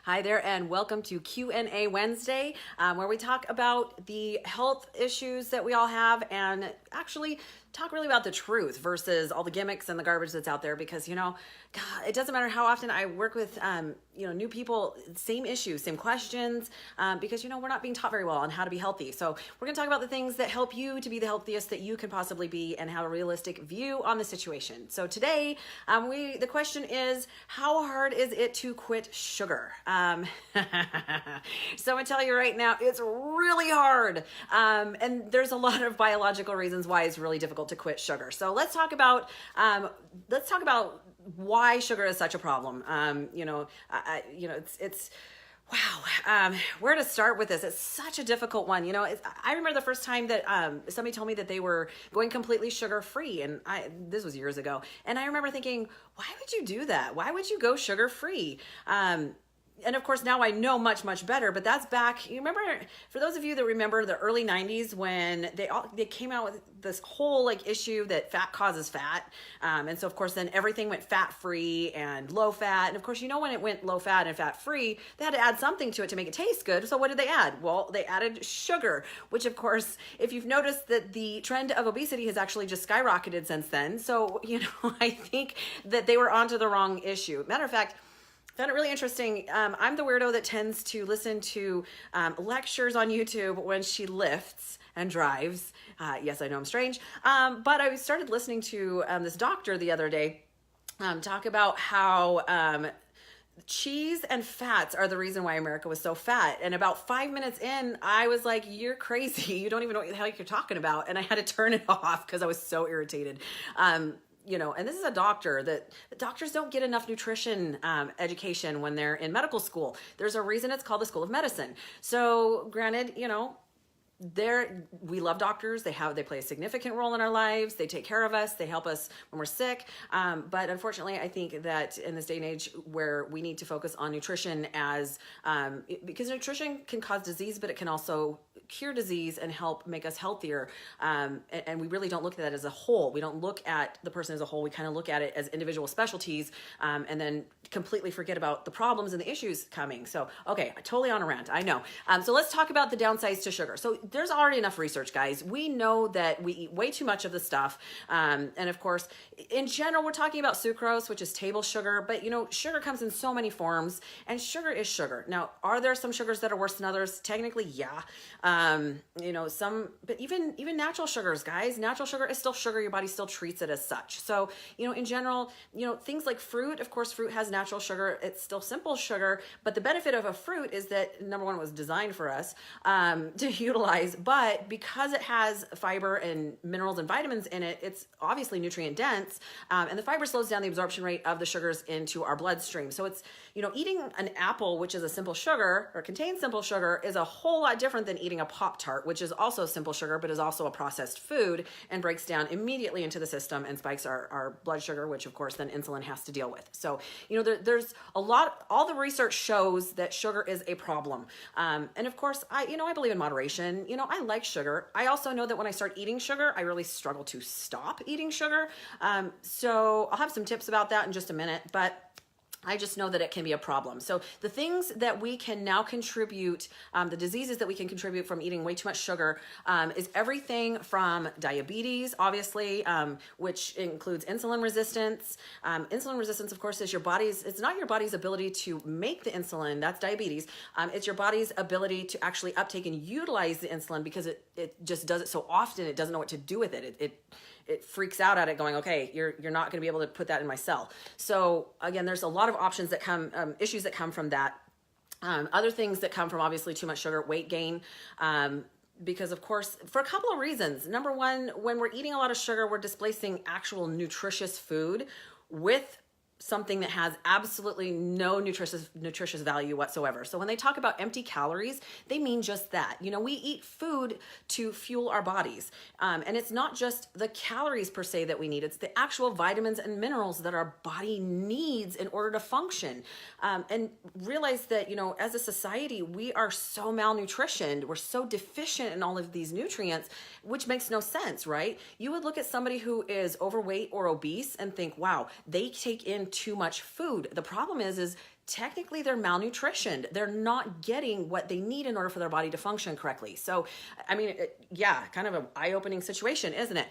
Hi there, and welcome to Q&A Wednesday, where we talk about the health issues that we all have and actually talk really about the truth versus all the gimmicks and the garbage that's out there. Because, God, it doesn't matter how often I work with, new people, same issues, same questions, because, we're not being taught very well on how to be healthy. So we're going to talk about the things that help you to be the healthiest that you can possibly be and have a realistic view on the situation. So today, the question is, how hard is it to quit sugar? So I'm gonna tell you right now, it's really hard. And there's a lot of biological reasons why it's really difficult to quit sugar. So let's talk about why sugar is such a problem. Wow. Where to start with this? It's such a difficult one. I remember the first time that somebody told me that they were going completely sugar-free, and this was years ago. And I remember thinking, why would you do that? Why would you go sugar-free? And of course, now I know much, much better, but that's back, you remember, for those of you that remember the early 90s when they came out with this whole issue that fat causes fat. And so of course, then everything went fat-free and low-fat. And of course, when it went low-fat and fat-free, they had to add something to it to make it taste good. So what did they add? Well, they added sugar, which of course, if you've noticed that the trend of obesity has actually just skyrocketed since then. So, I think that they were onto the wrong issue. Matter of fact, found it really interesting. I'm the weirdo that tends to listen to lectures on YouTube when she lifts and drives. Yes, I know I'm strange. But I started listening to this doctor the other day talk about how cheese and fats are the reason why America was so fat. And about 5 minutes in, I was like, you're crazy. You don't even know what the hell you're talking about. And I had to turn it off because I was so irritated. And this is a doctor that doctors don't get enough nutrition education when they're in medical school. There's a reason it's called the School of Medicine. So granted, we love doctors. They play a significant role in our lives. They take care of us. They help us when we're sick. But unfortunately, I think that in this day and age where we need to focus on nutrition because nutrition can cause disease, but it can also cure disease and help make us healthier. And we really don't look at that as a whole. We don't look at the person as a whole. We kind of look at it as individual specialties and then completely forget about the problems and the issues coming. So, okay, totally on a rant, I know. So let's talk about the downsides to sugar. So there's already enough research, guys. We know that we eat way too much of the stuff. And of course, in general, we're talking about sucrose, which is table sugar, but sugar comes in so many forms and sugar is sugar. Now, are there some sugars that are worse than others? Technically, yeah. But even natural sugars, guys, natural sugar is still sugar. Your body still treats it as such. So, in general, things like fruit, of course, fruit has natural sugar. It's still simple sugar, but the benefit of a fruit is that number one, it was designed for us, to utilize, but because it has fiber and minerals and vitamins in it, it's obviously nutrient dense. And the fiber slows down the absorption rate of the sugars into our bloodstream. So it's, eating an apple, which is a simple sugar or contains simple sugar, is a whole lot different than eating a Pop-Tart, which is also simple sugar, but is also a processed food and breaks down immediately into the system and spikes our blood sugar, which of course then insulin has to deal with. So, there's a lot, all the research shows that sugar is a problem. And of course, I believe in moderation. I like sugar. I also know that when I start eating sugar, I really struggle to stop eating sugar. So I'll have some tips about that in just a minute, but I just know that it can be a problem. So the things that we can now contribute, the diseases that we can contribute from eating way too much sugar is everything from diabetes, obviously, which includes insulin resistance. Insulin resistance, of course, is it's not your body's ability to make the insulin, that's diabetes. It's your body's ability to actually uptake and utilize the insulin because it just does it so often, it doesn't know what to do with it. It freaks out at it going, okay, you're not going to be able to put that in my cell. So again, there's a lot of options that come, issues that come from that. Other things that come from obviously too much sugar, weight gain, because of course, for a couple of reasons. Number one, when we're eating a lot of sugar, we're displacing actual nutritious food with something that has absolutely no nutritious value whatsoever. So when they talk about empty calories, they mean just that. We eat food to fuel our bodies. And it's not just the calories per se that we need, it's the actual vitamins and minerals that our body needs in order to function. And realize that, as a society, we are so malnutritioned, we're so deficient in all of these nutrients, which makes no sense, right? You would look at somebody who is overweight or obese and think, wow, they take in too much food. The problem is technically they're malnutritioned. They're not getting what they need in order for their body to function correctly. So, I mean, yeah, kind of an eye-opening situation, isn't it?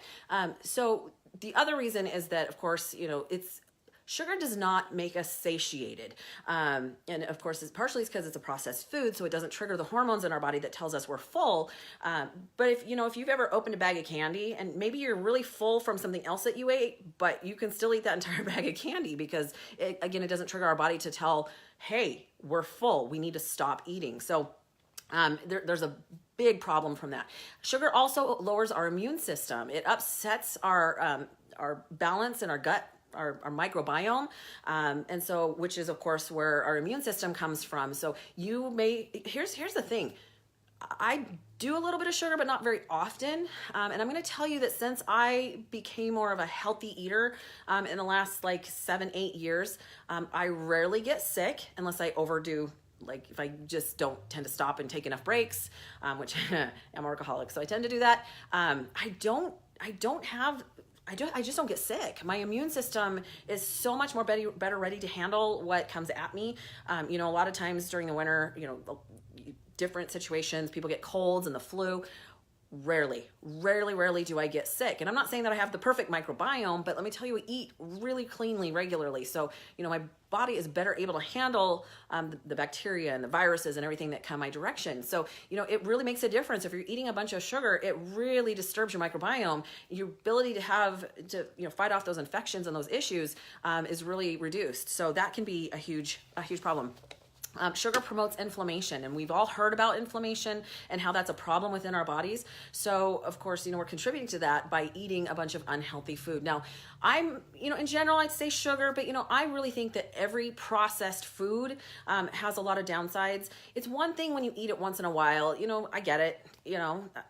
So the other reason is that, of course, sugar does not make us satiated. And of course, it's partially because it's a processed food, so it doesn't trigger the hormones in our body that tells us we're full. But if you've ever opened a bag of candy and maybe you're really full from something else that you ate, but you can still eat that entire bag of candy because it doesn't trigger our body to tell, hey, we're full, we need to stop eating. So there's a big problem from that. Sugar also lowers our immune system. It upsets our balance in our gut, our microbiome, and so, which is of course where our immune system comes from. So here's the thing. I do a little bit of sugar, but not very often. And I'm going to tell you that since I became more of a healthy eater in the last 7-8 years, I rarely get sick unless I overdo. Like if I just don't tend to stop and take enough breaks, which I'm a workaholic, so I tend to do that. I just don't get sick. My immune system is so much more better ready to handle what comes at me. A lot of times during the winter, different situations, people get colds and the flu. Rarely do I get sick. And I'm not saying that I have the perfect microbiome, but let me tell you, I eat really cleanly regularly. So, my body is better able to handle the bacteria and the viruses and everything that come my direction. So, it really makes a difference. If you're eating a bunch of sugar, it really disturbs your microbiome. Your ability to fight off those infections and those issues is really reduced. So that can be a huge problem. Sugar promotes inflammation, and we've all heard about inflammation and how that's a problem within our bodies. So, of course, we're contributing to that by eating a bunch of unhealthy food. Now, I'm, in general, I'd say sugar, but, I really think that every processed food has a lot of downsides. It's one thing when you eat it once in a while, I get it,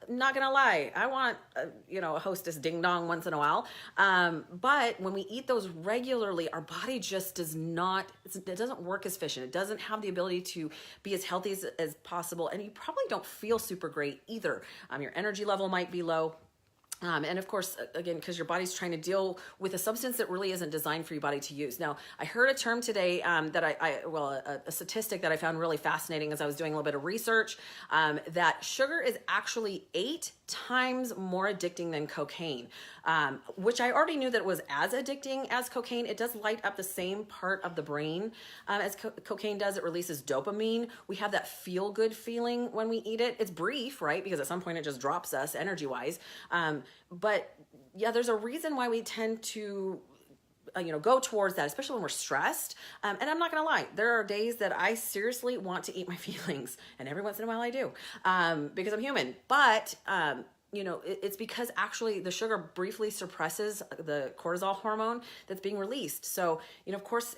not gonna lie. I want, a Hostess ding dong once in a while. But when we eat those regularly, our body just it doesn't work as efficient. It doesn't have the ability to be as healthy as possible. And you probably don't feel super great either. Your energy level might be low. And of course, again, because your body's trying to deal with a substance that really isn't designed for your body to use. Now, I heard a term today that a statistic that I found really fascinating as I was doing a little bit of research, that sugar is actually 8 times more addicting than cocaine, which I already knew that it was as addicting as cocaine. It does light up the same part of the brain as cocaine does. It releases dopamine. We have that feel-good feeling when we eat it. It's brief, right? Because at some point it just drops us energy-wise. But yeah, there's a reason why we tend to go towards that, especially when we're stressed. And I'm not gonna lie, there are days that I seriously want to eat my feelings, and every once in a while I do, because I'm human. But it's because actually the sugar briefly suppresses the cortisol hormone that's being released. So, of course,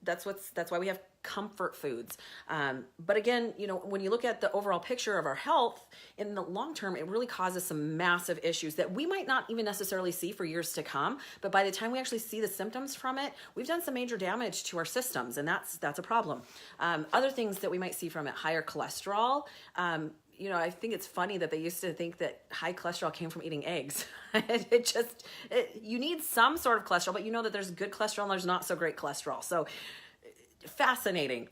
that's why we have comfort foods. But again, when you look at the overall picture of our health in the long term, it really causes some massive issues that we might not even necessarily see for years to come. But by the time we actually see the symptoms from it, we've done some major damage to our systems, and that's a problem. Other things that we might see from it: higher cholesterol. I think it's funny that they used to think that high cholesterol came from eating eggs. You need some sort of cholesterol, but that there's good cholesterol and there's not so great cholesterol. So fascinating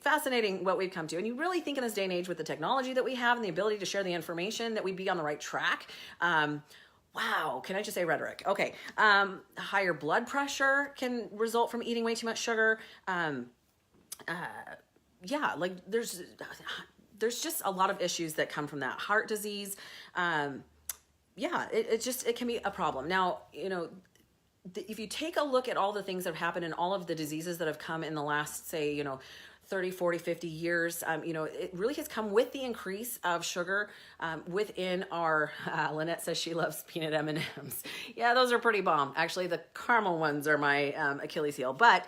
what we've come to. And you really think in this day and age with the technology that we have and the ability to share the information that we'd be on the right track. Wow, can I just say rhetoric? Okay, higher blood pressure can result from eating way too much sugar. There's just a lot of issues that come from that. Heart disease, it can be a problem. Now, if you take a look at all the things that have happened and all of the diseases that have come in the last, say, 30, 40, 50 years, it really has come with the increase of sugar within our, Lynette says she loves peanut M&Ms. Yeah, those are pretty bomb. Actually, the caramel ones are my Achilles heel. But,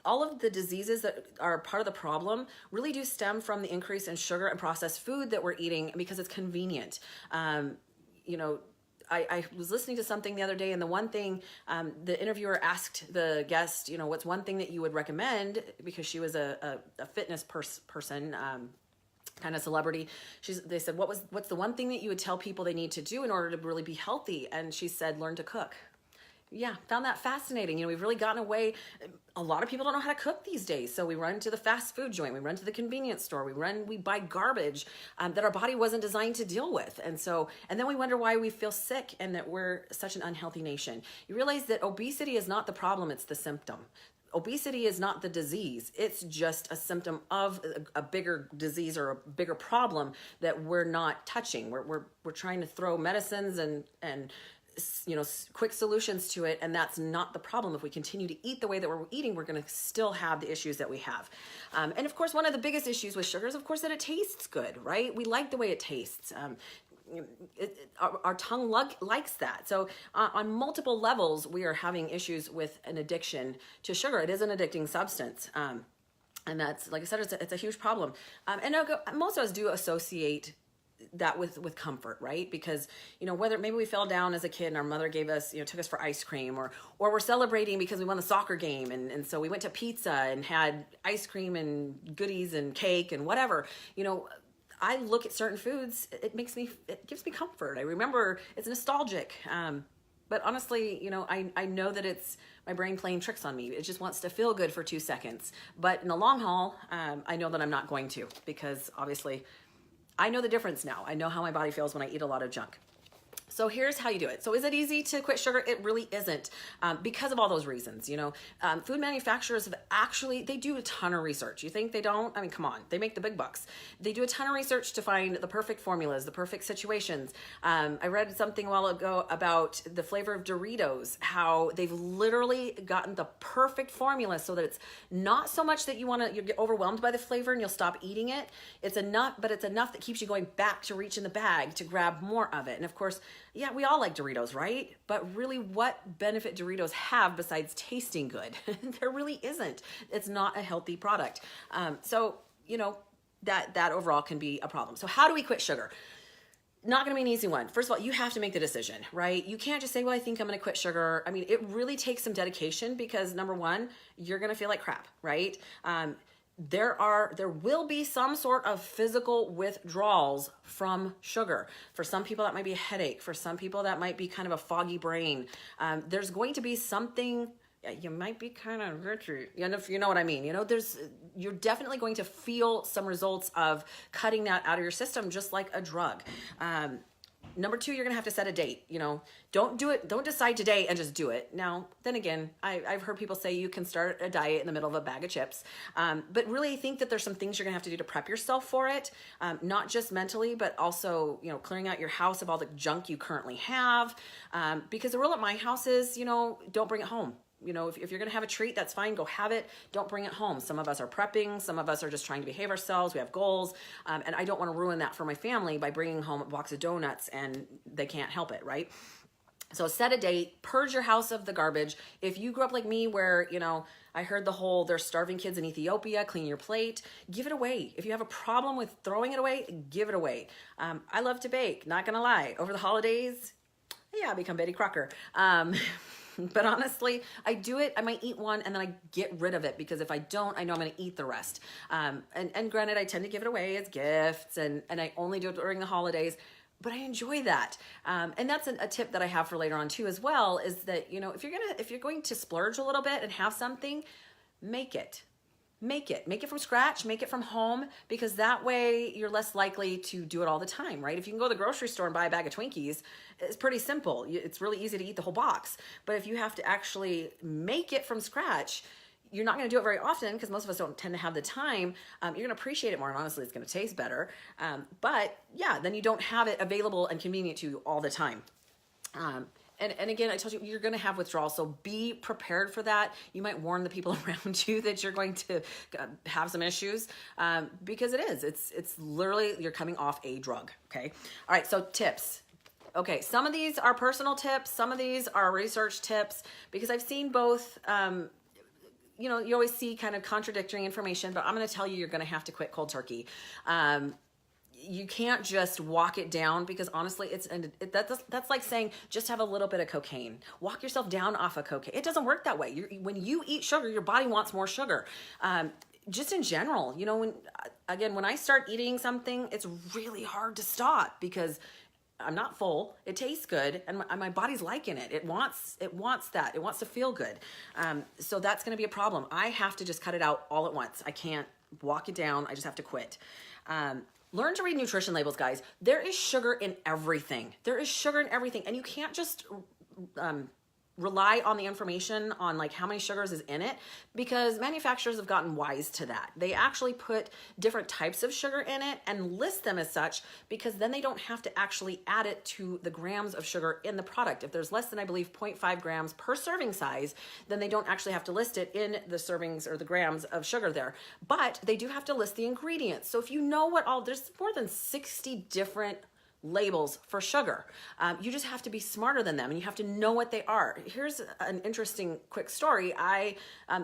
all of the diseases that are part of the problem really do stem from the increase in sugar and processed food that we're eating because it's convenient. I was listening to something the other day, and the one thing the interviewer asked the guest, what's one thing that you would recommend, because she was a fitness person, kind of celebrity. They said, what's the one thing that you would tell people they need to do in order to really be healthy? And she said, learn to cook. Yeah, found that fascinating. We've really gotten away. A lot of people don't know how to cook these days. So we run to the fast food joint, we run to the convenience store, we buy garbage that our body wasn't designed to deal with. And then we wonder why we feel sick and that we're such an unhealthy nation. You realize that obesity is not the problem, it's the symptom. Obesity is not the disease. It's just a symptom of a bigger disease or a bigger problem that we're not touching. We're trying to throw medicines and quick solutions to it, and that's not the problem. If we continue to eat the way that we're eating, we're going to still have the issues that we have. And of course, one of the biggest issues with sugar is, of course, that it tastes good, right? We like the way it tastes. Our tongue likes that. So on multiple levels, we are having issues with an addiction to sugar. It is an addicting substance. And that's, like I said, it's a huge problem. And most of us do associate that with comfort, right? Because, whether maybe we fell down as a kid and our mother gave us, took us for ice cream, or we're celebrating because we won the soccer game. And so we went to pizza and had ice cream and goodies and cake and whatever, I look at certain foods, it gives me comfort. I remember it's nostalgic. But honestly, I know that it's my brain playing tricks on me. It just wants to feel good for 2 seconds. But in the long haul, I know that I'm not going to, because obviously I know the difference now. I know how my body feels when I eat a lot of junk. So here's how you do it. So is it easy to quit sugar? It really isn't, because of all those reasons. Food manufacturers they do a ton of research. You think they don't? I mean, come on, they make the big bucks. They do a ton of research to find the perfect formulas, the perfect situations. I read something a while ago about the flavor of Doritos, how they've literally gotten the perfect formula so that it's not so much that you get overwhelmed by the flavor and you'll stop eating it. It's enough that keeps you going back to reach in the bag to grab more of it. And of course, yeah, we all like Doritos, right? But really, what benefit Doritos have besides tasting good? There really isn't. It's not a healthy product. So that overall can be a problem. So how do we quit sugar? Not going to be an easy one. First of all, you have to make the decision, right? You can't just say, well, I think I'm going to quit sugar. I mean, it really takes some dedication, because number one, you're going to feel like crap, right? There will be some sort of physical withdrawals from sugar. For some people, that might be a headache. For some people, that might be kind of a foggy brain. There's going to be something. You might be kind of retry, if you know what I mean. You're definitely going to feel some results of cutting that out of your system, just like a drug. Number two, you're going to have to set a date. Don't do it. Don't decide today and just do it. Now, then again, I've heard people say you can start a diet in the middle of a bag of chips. But really, I think that there's some things you're going to have to do to prep yourself for it. Not just mentally, but also, clearing out your house of all the junk you currently have. Because the rule at my house is, don't bring it home. If you're going to have a treat, that's fine. Go have it. Don't bring it home. Some of us are prepping. Some of us are just trying to behave ourselves. We have goals. And I don't want to ruin that for my family by bringing home a box of donuts and they can't help it, right? So set a date, purge your house of the garbage. If you grew up like me where, I heard the whole, there's starving kids in Ethiopia, clean your plate, give it away. If you have a problem with throwing it away, give it away. I love to bake, not going to lie. Over the holidays, I become Betty Crocker. But honestly, I do it. I might eat one and then I get rid of it, because if I don't, I know I'm going to eat the rest. And granted, I tend to give it away as gifts, and I only do it during the holidays, but I enjoy that. And that's a tip that I have for later on too, as well, is that, if you're going to splurge a little bit and have something, make it from scratch, make it from home, because that way you're less likely to do it all the time, right? If you can go to the grocery store and buy a bag of Twinkies, it's pretty simple. It's really easy to eat the whole box. But if you have to actually make it from scratch, you're not going to do it very often, because most of us don't tend to have the time. You're going to appreciate it more, and honestly, it's going to taste better. But yeah, then you don't have it available and convenient to you all the time. And again, I told you, you're going to have withdrawal, so be prepared for that. You might warn the people around you that you're going to have some issues, because it's literally, you're coming off a drug, okay? All right, so tips. Okay, some of these are personal tips, some of these are research tips, because I've seen both. You always see kind of contradictory information, but I'm going to tell you, you're going to have to quit cold turkey. You can't just walk it down, because honestly, that's like saying just have a little bit of cocaine. Walk yourself down off of cocaine. It doesn't work that way. When you eat sugar, your body wants more sugar. Just in general, when I start eating something, it's really hard to stop, because I'm not full. It tastes good, and my body's liking it. It wants that. It wants to feel good. So that's going to be a problem. I have to just cut it out all at once. I can't walk it down. I just have to quit. Learn to read nutrition labels, guys. There is sugar in everything. There is sugar in everything, and you can't just rely on the information on like how many sugars is in it, because manufacturers have gotten wise to that. They actually put different types of sugar in it and list them as such, because then they don't have to actually add it to the grams of sugar in the product. If there's less than, I believe, 0.5 grams per serving size, then they don't actually have to list it in the servings or the grams of sugar there. But they do have to list the ingredients. So if you know what there's more than 60 different labels for sugar. You just have to be smarter than them, and you have to know what they are. Here's an interesting quick story. I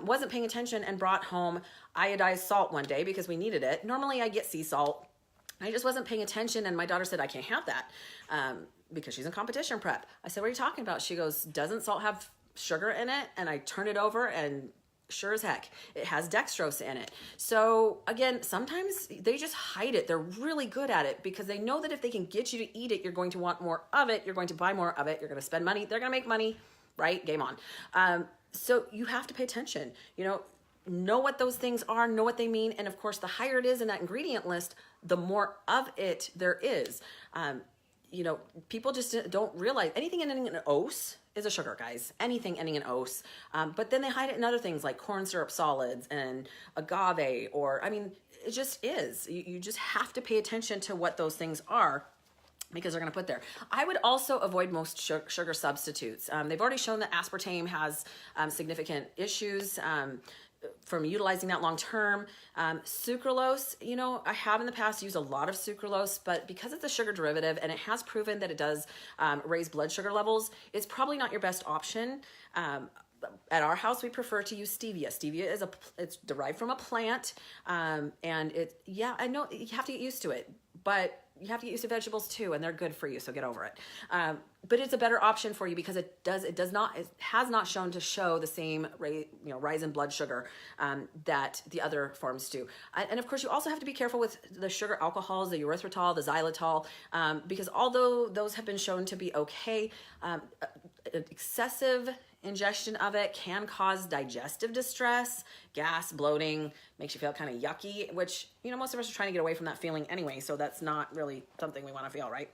wasn't paying attention and brought home iodized salt one day because we needed it. Normally I get sea salt. I just wasn't paying attention, and my daughter said, I can't have that because she's in competition prep. I said, what are you talking about? She goes, doesn't salt have sugar in it? And I turned it over, and sure as heck, it has dextrose in it. So again, sometimes they just hide it. They're really good at it because they know that if they can get you to eat it, you're going to want more of it. You're going to buy more of it. You're going to spend money. They're going to make money, right? Game on. So you have to pay attention, know what those things are, know what they mean. And of course, the higher it is in that ingredient list, the more of it there is. People just don't realize anything ending in ose is a sugar, guys. Anything ending in ose. But then they hide it in other things like corn syrup solids and agave, it just is. You just have to pay attention to what those things are, because they're going to put there. I would also avoid most sugar substitutes. They've already shown that aspartame has significant issues from utilizing that long term. Sucralose, I have in the past used a lot of sucralose, but because it's a sugar derivative and it has proven that it does raise blood sugar levels, it's probably not your best option. At our house, we prefer to use stevia. Stevia it's derived from a plant, and I know you have to get used to it, but you have to get used to vegetables too, and they're good for you, so get over it. But it's a better option for you because it has not shown to show the same rise in blood sugar that the other forms do. And of course, you also have to be careful with the sugar alcohols, the erythritol, the xylitol, because although those have been shown to be okay, excessive ingestion of it can cause digestive distress, gas, bloating, makes you feel kind of yucky, which, most of us are trying to get away from that feeling anyway, so that's not really something we want to feel, right?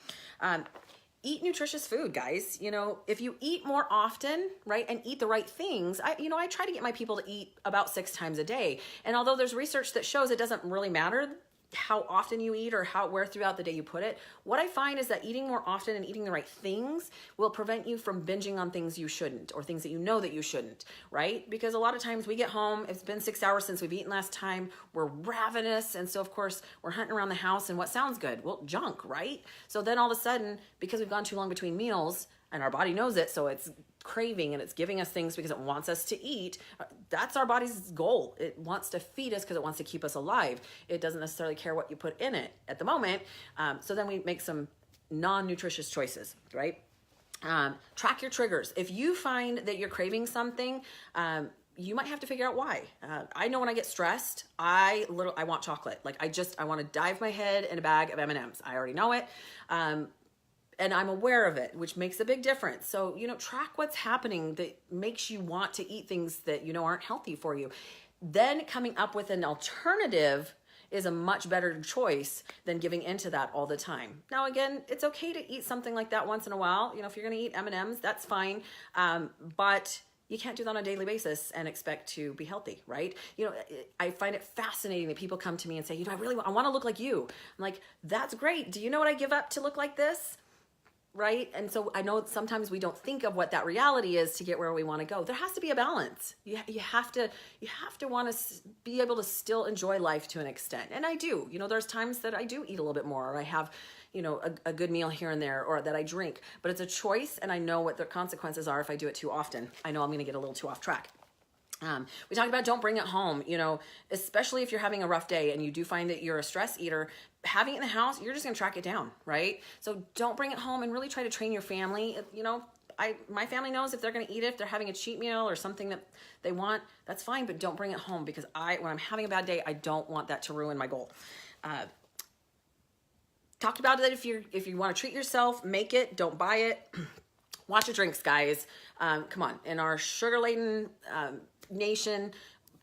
Eat nutritious food, guys. If you eat more often, right, and eat the right things, I try to get my people to eat about 6 times a day. And although there's research that shows it doesn't really matter how often you eat or where throughout the day you put it, what I find is that eating more often and eating the right things will prevent you from binging on things you shouldn't, or things that you know that you shouldn't, right? Because a lot of times we get home, it's been 6 hours since we've eaten last time, we're ravenous, and so of course we're hunting around the house, and what sounds good? Well, junk, right? So then all of a sudden, because we've gone too long between meals, and our body knows it, so it's craving and it's giving us things because it wants us to eat. That's our body's goal. It wants to feed us because it wants to keep us alive. It doesn't necessarily care what you put in it at the moment. So then we make some non-nutritious choices, right? Track your triggers. If you find that you're craving something, you might have to figure out why. I know when I get stressed, I want chocolate. I want to dive my head in a bag of M&Ms. I already know it. And I'm aware of it, which makes a big difference. So, track what's happening that makes you want to eat things that aren't healthy for you. Then coming up with an alternative is a much better choice than giving into that all the time. Now, again, it's okay to eat something like that once in a while. If you're going to eat M&Ms, that's fine. But you can't do that on a daily basis and expect to be healthy, right? I find it fascinating that people come to me and say, I want to look like you. I'm like, that's great. Do you know what I give up to look like this? Right? And so I know sometimes we don't think of what that reality is to get where we want to go. There has to be a balance. You have to want to be able to still enjoy life to an extent. And I do. There's times that I do eat a little bit more, or I have, a good meal here and there, or that I drink. But it's a choice, and I know what the consequences are if I do it too often. I know I'm going to get a little too off track. We talked about don't bring it home, especially if you're having a rough day and you do find that you're a stress eater. Having it in the house, you're just going to track it down, right? So don't bring it home, and really try to train your family. My family knows if they're going to eat it, if they're having a cheat meal or something that they want, that's fine, but don't bring it home, because when I'm having a bad day, I don't want that to ruin my goal. talked about it. If you want to treat yourself, make it, don't buy it. Watch your drinks, guys. Come on. In our sugar-laden nation,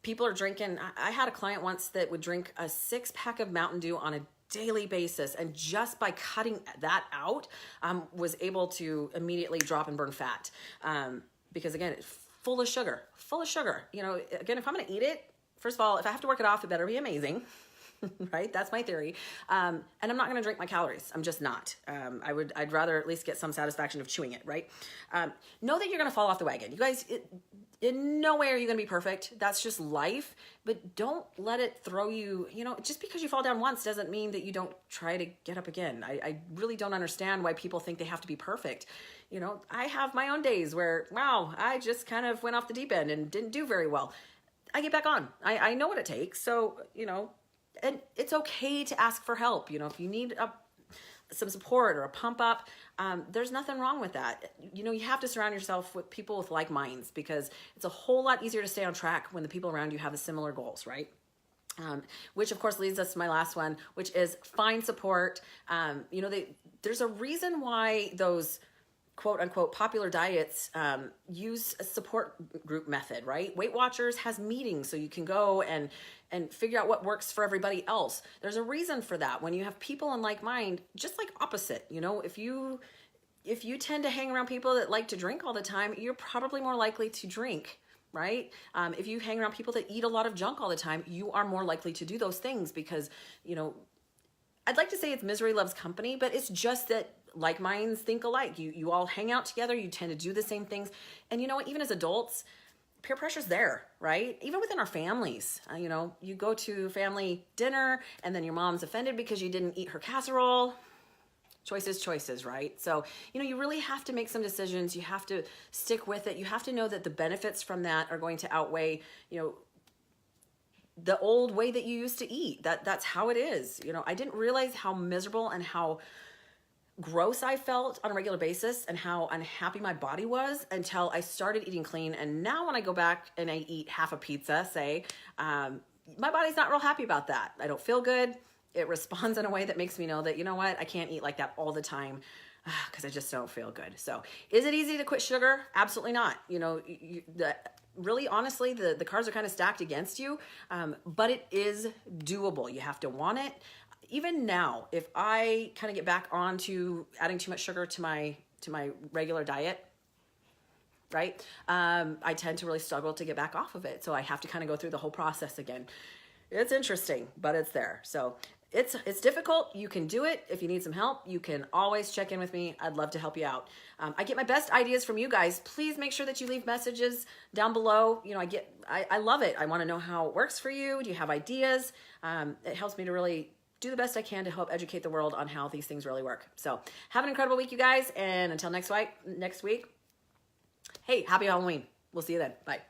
people are drinking. I had a client once that would drink a 6-pack of Mountain Dew on a daily basis, and just by cutting that out, was able to immediately drop and burn fat. Because again, it's full of sugar. You know, again, if I'm going to eat it, first of all, if I have to work it off, it better be amazing. Right? That's my theory. And I'm not going to drink my calories. I'm just not. I'd rather at least get some satisfaction of chewing it, right? Know that you're going to fall off the wagon. You guys, in no way are you going to be perfect. That's just life, but don't let it throw you, you know, just because you fall down once doesn't mean that you don't try to get up again. I really don't understand why people think they have to be perfect. You know, I have my own days where, wow, I just kind of went off the deep end and didn't do very well. I get back on. I know what it takes. So, you know, and it's okay to ask for help. You know, if you need some support or a pump up, there's nothing wrong with that. You know, you have to surround yourself with people with like minds, because it's a whole lot easier to stay on track when the people around you have the similar goals, right? Which of course leads us to my last one, which is find support. You know, there's a reason why those quote unquote popular diets use a support group method, right? Weight Watchers has meetings so you can go and figure out what works for everybody else. There's a reason for that. When you have people in like mind, just like opposite, you know, if you tend to hang around people that like to drink all the time, you're probably more likely to drink, right? If you hang around people that eat a lot of junk all the time, you are more likely to do those things because, you know, I'd like to say it's misery loves company, but it's just that like minds think alike. You all hang out together, you tend to do the same things. And you know what, even as adults, peer pressure's there, right? Even within our families, you know, you go to family dinner and then your mom's offended because you didn't eat her casserole. Choices, right? So, you know, you really have to make some decisions. You have to stick with it. You have to know that the benefits from that are going to outweigh, you know, the old way that you used to eat. That's how it is. You know, I didn't realize how miserable and how gross I felt on a regular basis and how unhappy my body was until I started eating clean. And now when I go back and I eat half a pizza, say, my body's not real happy about that. I don't feel good. It responds in a way that makes me know that, you know what, I can't eat like that all the time because I just don't feel good. So is it easy to quit sugar? Absolutely not. You know, really, honestly, the cards are kind of stacked against you, but it is doable. You have to want it. Even now, if I kind of get back onto adding too much sugar to my regular diet, right? I tend to really struggle to get back off of it. So I have to kind of go through the whole process again. It's interesting, but it's there. So it's difficult. You can do it. If you need some help, you can always check in with me. I'd love to help you out. I get my best ideas from you guys. Please make sure that you leave messages down below. You know, I love it. I want to know how it works for you. Do you have ideas? It helps me to really do the best I can to help educate the world on how these things really work. So have an incredible week, you guys. And until next week, hey, happy Halloween. We'll see you then. Bye.